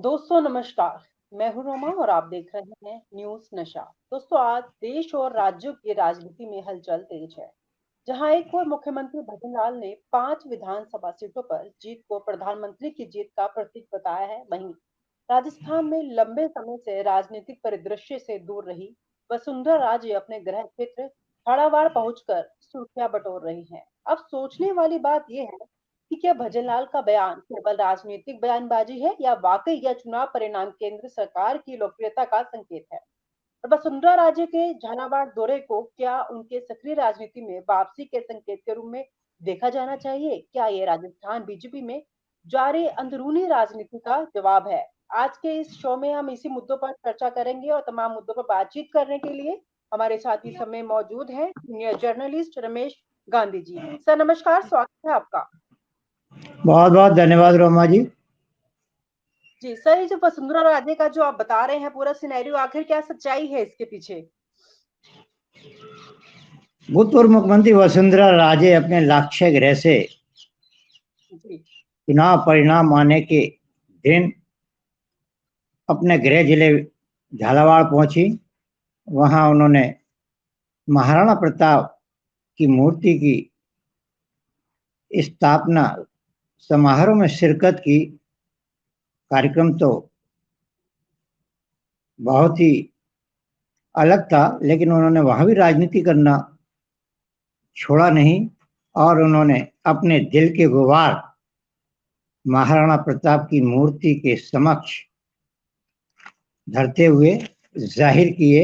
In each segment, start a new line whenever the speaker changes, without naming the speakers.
दोस्तों नमस्कार। मैं हूं रोमा और आप देख रहे हैं न्यूज नशा। दोस्तों, आज देश और राज्यों की राजनीति में हलचल तेज है। जहां एक और मुख्यमंत्री भजनलाल ने 5 विधानसभा सीटों पर जीत को प्रधानमंत्री की जीत का प्रतीक बताया है, वहीं राजस्थान में लंबे समय से राजनीतिक परिदृश्य से दूर रही वसुंधरा राजे अपने गृह क्षेत्र झालावाड़ पहुंचकर सुर्खियां बटोर रही हैं। अब सोचने वाली बात यह है कि क्या भजनलाल का बयान केवल राजनीतिक बयानबाजी है या वाकई यह चुनाव परिणाम केंद्र सरकार की लोकप्रियता का संकेत है। और वसुंधरा राजे के झालावाड़ दौरे को क्या उनके सक्रिय राजनीति में वापसी के संकेत के रूप में देखा जाना चाहिए? क्या ये राजस्थान बीजेपी में जारी अंदरूनी राजनीति का जवाब है? आज के इस शो में हम इसी मुद्दों पर चर्चा करेंगे और तमाम मुद्दों पर बातचीत करने के लिए हमारे साथ इस समय मौजूद हैं senior journalist Ramesh Gandhi ji. Sir नमस्कार, स्वागत है आपका।
बहुत बहुत धन्यवाद रोमा जी।
जी सर, ये जो वसुंधरा राजे का जो आप बता रहे हैं पूरा सिनेरियो, आखिर क्या सच्चाई है इसके पीछे?
भूतपूर्व मुख्यमंत्री वसुंधरा राजे अपने लाक्षय गृह से
जी
चुनाव परिणाम आने के दिन अपने गृह जिले झालावाड़ पहुंची। वहां उन्होंने महाराणा प्रताप की मूर्ति की स्थापना समारोह में शिरकत की। कार्यक्रम तो बहुत ही अलग था, लेकिन उन्होंने वहां भी राजनीति करना छोड़ा नहीं और उन्होंने अपने दिल के गुबार महाराणा प्रताप की मूर्ति के समक्ष धरते हुए जाहिर किए।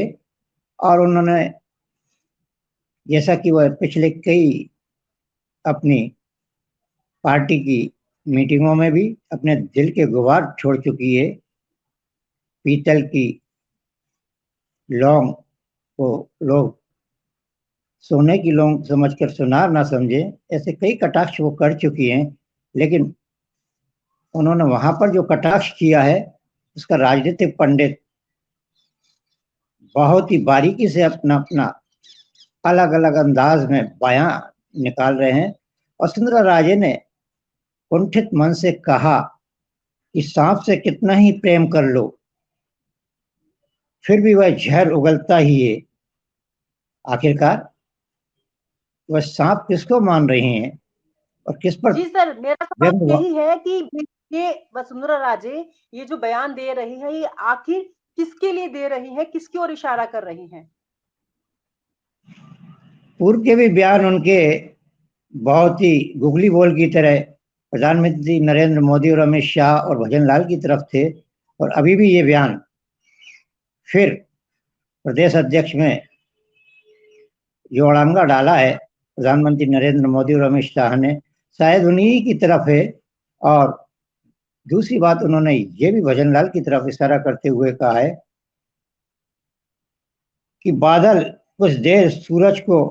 और उन्होंने, जैसा कि वह पिछले कई अपनी पार्टी की मीटिंगों में भी अपने दिल के गुबार छोड़ चुकी है, पीतल की लौंग को लोग सोने की लौंग समझकर सुनार ना समझे, ऐसे कई कटाक्ष वो कर चुकी हैं। लेकिन उन्होंने वहां पर जो कटाक्ष किया है उसका राजनीतिक पंडित बहुत ही बारीकी से अपना अपना अलग अलग अंदाज में बयां निकाल रहे हैं। वसुंधरा राजे ने कुंठित मन से कहा कि सांप से कितना ही प्रेम कर लो, फिर भी वह जहर उगलता ही है। आखिरकार वह सांप किसको मान रही हैं और किस पर
जी सर, मेरा
व्यंग।
सवाल यही है कि ये वसुंधरा राजे ये जो बयान दे रही है, ये आखिर किसके लिए दे रही है, किसकी ओर इशारा कर रही है?
पूर्व के भी बयान उनके बहुत ही गुगली बोल की तरह प्रधानमंत्री नरेंद्र मोदी और अमित शाह और भजनलाल की तरफ थे, और अभी भी ये बयान फिर प्रदेश अध्यक्ष में जो अड़ंगा डाला है प्रधानमंत्री नरेंद्र मोदी और अमित शाह ने, शायद उन्हीं की तरफ है। और दूसरी बात, उन्होंने ये भी भजनलाल की तरफ इशारा करते हुए कहा है कि बादल कुछ देर सूरज को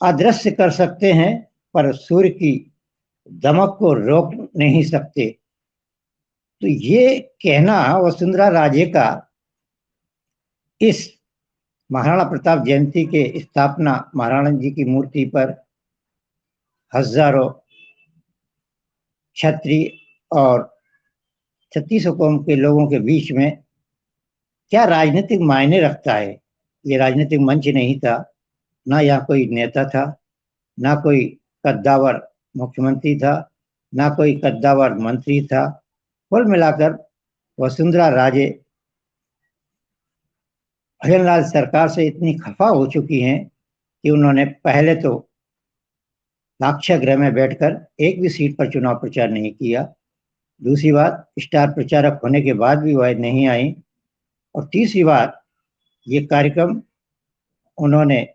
अदृश्य कर सकते हैं, पर सूर्य की दमक को रोक नहीं सकते। तो ये कहना वसुंधरा राजे का इस महाराणा प्रताप जयंती के स्थापना महाराणा जी की मूर्ति पर हजारों क्षत्रिय और छत्तीसों कौम के लोगों के बीच में क्या राजनीतिक मायने रखता है। ये राजनीतिक मंच नहीं था, ना यहाँ कोई नेता था, ना कोई कद्दावर मुख्यमंत्री था, ना कोई कद्दावर मंत्री था। कुल मिलाकर वसुंधरा राजे भजनलाल सरकार से इतनी खफा हो चुकी हैं कि उन्होंने पहले तो लाक्षागृह में बैठकर एक भी सीट पर चुनाव प्रचार नहीं किया। दूसरी बात, स्टार प्रचारक होने के बाद भी वह नहीं आई। और तीसरी बात, ये कार्यक्रम उन्होंने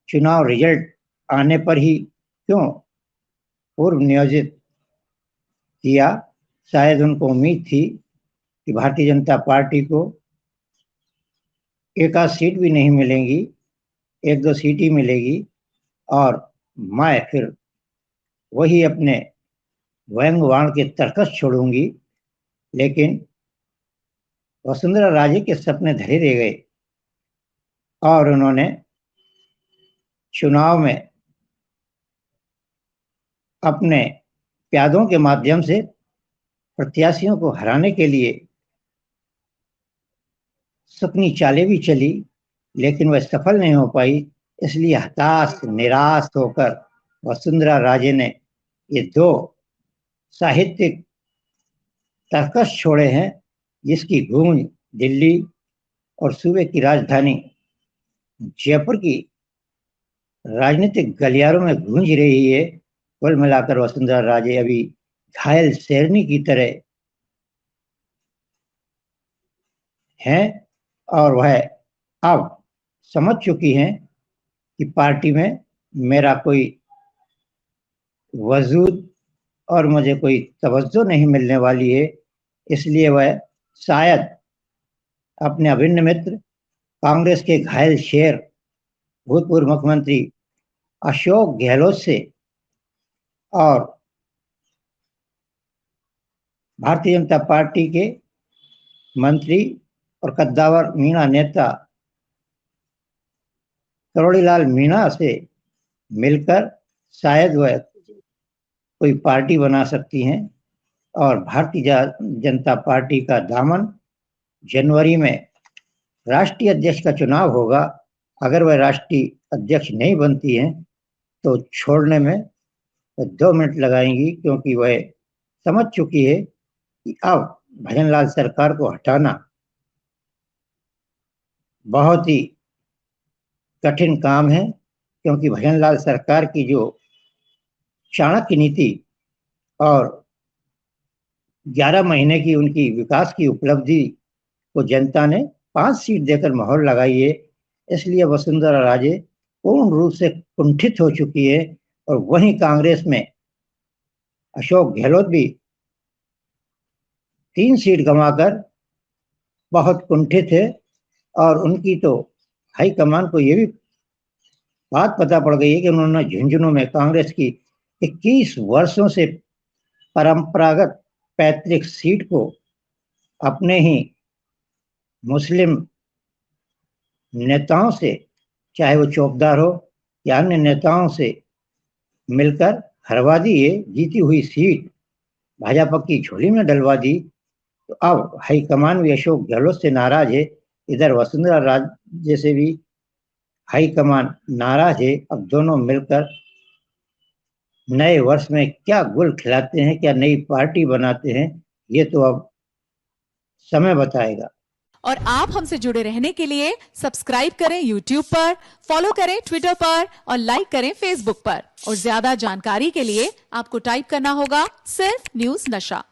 चुनाव रिजल्ट आने पर ही क्यों पूर्व नियोजित किया। शायद उनको उम्मीद थी कि भारतीय जनता पार्टी को एक आध सीट भी नहीं मिलेंगी, एक दो सीट ही मिलेगी, और मैं फिर वही अपने व्यंग बाण के तर्कस छोड़ूंगी। लेकिन वसुंधरा राजे के सपने धरे रह गए और उन्होंने चुनाव में अपने प्यादों के माध्यम से प्रत्याशियों को हराने के लिए सुपनी चालें भी चली, लेकिन वह सफल नहीं हो पाई। इसलिए हताश निराश होकर वसुंधरा राजे ने ये दो साहित्यिक तर्कस छोड़े हैं, जिसकी गूंज दिल्ली और सूबे की राजधानी जयपुर की राजनीतिक गलियारों में गूंज रही है। कुल मिलाकर वसुंधरा राजे अभी घायल शेरनी की तरह हैं और वह अब समझ चुकी हैं कि पार्टी में मेरा कोई वजूद और मुझे कोई तवज्जो नहीं मिलने वाली है। इसलिए वह शायद अपने अभिन्न मित्र कांग्रेस के घायल शेर भूतपूर्व मुख्यमंत्री अशोक गहलोत से और भारतीय जनता पार्टी के मंत्री और कद्दावर मीणा नेता करोड़ीलाल मीणा से मिलकर शायद वह कोई पार्टी बना सकती हैं और भारतीय जनता पार्टी का दामन जनवरी में राष्ट्रीय अध्यक्ष का चुनाव होगा। अगर वह राष्ट्रीय अध्यक्ष नहीं बनती हैं तो छोड़ने में 2 मिनट लगाएंगी, क्योंकि वह समझ चुकी है कि अब भजनलाल सरकार को हटाना बहुत ही कठिन काम है, क्योंकि भजनलाल सरकार की जो चाणक्य नीति और 11 महीने की उनकी विकास की उपलब्धि को जनता ने 5 सीट देकर मोहर लगाई है। इसलिए वसुंधरा राजे पूर्ण रूप से कुंठित हो चुकी है और वहीं कांग्रेस में अशोक गहलोत भी 3 सीट गंवाकर बहुत कुंठित है और उनकी तो हाईकमान को ये भी बात पता पड़ गई है कि उन्होंने झुंझुनू में कांग्रेस की 21 वर्षों से परंपरागत पैतृक सीट को अपने ही मुस्लिम नेताओं से, चाहे वो चौकीदार हो या अन्य नेताओं से मिलकर हरवा दी है। जीती हुई सीट भाजपा की झोली में डलवा दी। तो अब हाईकमान भी अशोक गहलोत से नाराज है, इधर वसुंधरा राजे से भी हाईकमान नाराज है। अब दोनों मिलकर नए वर्ष में क्या गुल खिलाते हैं, क्या नई पार्टी बनाते हैं, ये तो अब समय बताएगा।
और आप हमसे जुड़े रहने के लिए सब्सक्राइब करें YouTube पर, फॉलो करें ट्विटर पर और लाइक करें Facebook पर। और ज्यादा जानकारी के लिए आपको टाइप करना होगा सिर्फ न्यूज़ नशा।